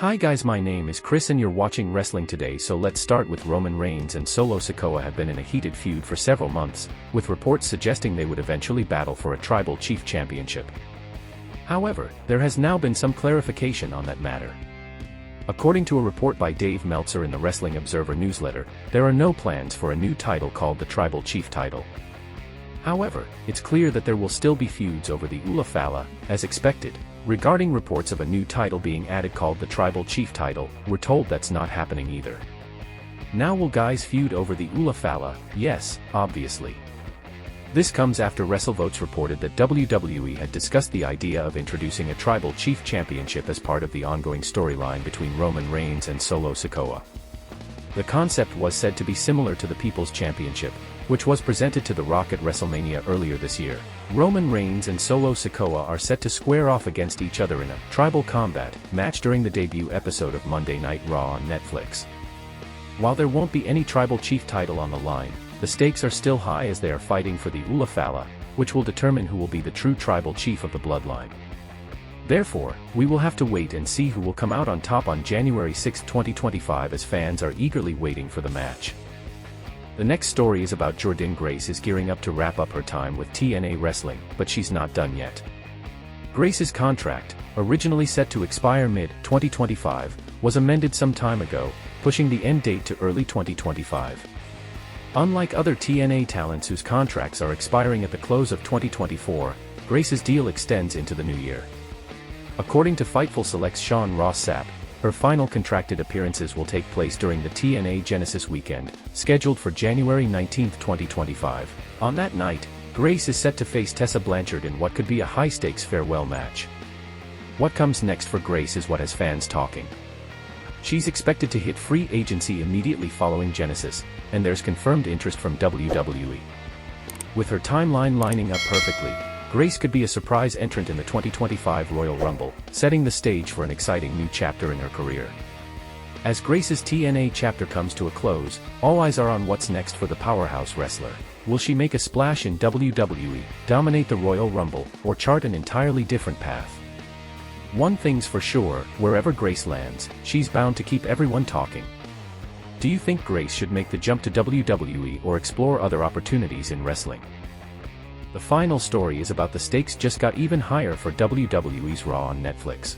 Hi guys, my name is Chris and you're watching Wrestling Today. So let's start with Roman Reigns and Solo Sikoa have been in a heated feud for several months, with reports suggesting they would eventually battle for a Tribal Chief Championship. However, there has now been some clarification on that matter. According to a report by Dave Meltzer in the Wrestling Observer newsletter, there are no plans for a new title called the Tribal Chief title. However, it's clear that there will still be feuds over the Ula Fala, as expected. Regarding reports of a new title being added called the Tribal Chief title, we're told that's not happening either. Now will guys feud over the Ula Fala? Yes, obviously. This comes after WrestleVotes reported that WWE had discussed the idea of introducing a Tribal Chief Championship as part of the ongoing storyline between Roman Reigns and Solo Sikoa. The concept was said to be similar to the People's Championship, which was presented to The Rock at WrestleMania earlier this year. Roman Reigns and Solo Sikoa are set to square off against each other in a Tribal Combat match during the debut episode of Monday Night Raw on Netflix. While there won't be any Tribal Chief title on the line, the stakes are still high as they are fighting for the Ula Fala, which will determine who will be the true Tribal Chief of the bloodline. Therefore, we will have to wait and see who will come out on top on January 6, 2025 as fans are eagerly waiting for the match. The next story is about Jordynne Grace is gearing up to wrap up her time with TNA Wrestling, but she's not done yet. Grace's contract, originally set to expire mid-2025, was amended some time ago, pushing the end date to early 2025. Unlike other TNA talents whose contracts are expiring at the close of 2024, Grace's deal extends into the new year. According to Fightful Select's Sean Ross Sapp, her final contracted appearances will take place during the TNA Genesis weekend, scheduled for January 19, 2025. On that night, Grace is set to face Tessa Blanchard in what could be a high-stakes farewell match. What comes next for Grace is what has fans talking. She's expected to hit free agency immediately following Genesis, and there's confirmed interest from WWE. With her timeline lining up perfectly, Grace could be a surprise entrant in the 2025 Royal Rumble, setting the stage for an exciting new chapter in her career. As Grace's TNA chapter comes to a close, all eyes are on what's next for the powerhouse wrestler. Will she make a splash in WWE, dominate the Royal Rumble, or chart an entirely different path? One thing's for sure, wherever Grace lands, she's bound to keep everyone talking. Do you think Grace should make the jump to WWE or explore other opportunities in wrestling? The final story is about the stakes just got even higher for WWE's Raw on Netflix.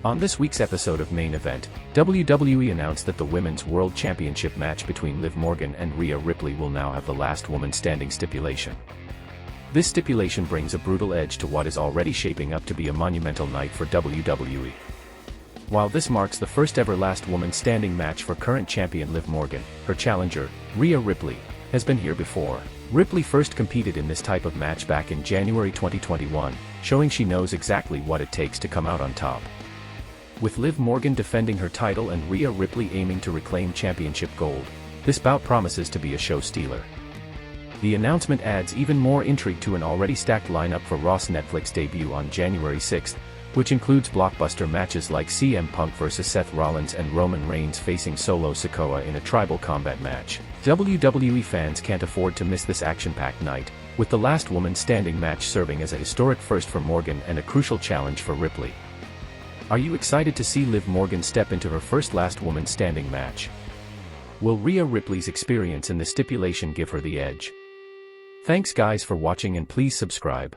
On this week's episode of Main Event, WWE announced that the Women's World Championship match between Liv Morgan and Rhea Ripley will now have the last woman standing stipulation. This stipulation brings a brutal edge to what is already shaping up to be a monumental night for WWE. While this marks the first ever last woman standing match for current champion Liv Morgan, her challenger, Rhea Ripley, has been here before. Ripley first competed in this type of match back in January 2021, showing she knows exactly what it takes to come out on top. With Liv Morgan defending her title and Rhea Ripley aiming to reclaim championship gold, this bout promises to be a show stealer. The announcement adds even more intrigue to an already stacked lineup for Raw's Netflix debut on January 6, which includes blockbuster matches like CM Punk vs Seth Rollins and Roman Reigns facing Solo Sikoa in a Tribal Combat match. WWE fans can't afford to miss this action-packed night, with the last woman standing match serving as a historic first for Morgan and a crucial challenge for Ripley. Are you excited to see Liv Morgan step into her first last woman standing match? Will Rhea Ripley's experience in the stipulation give her the edge? Thanks guys for watching and please subscribe.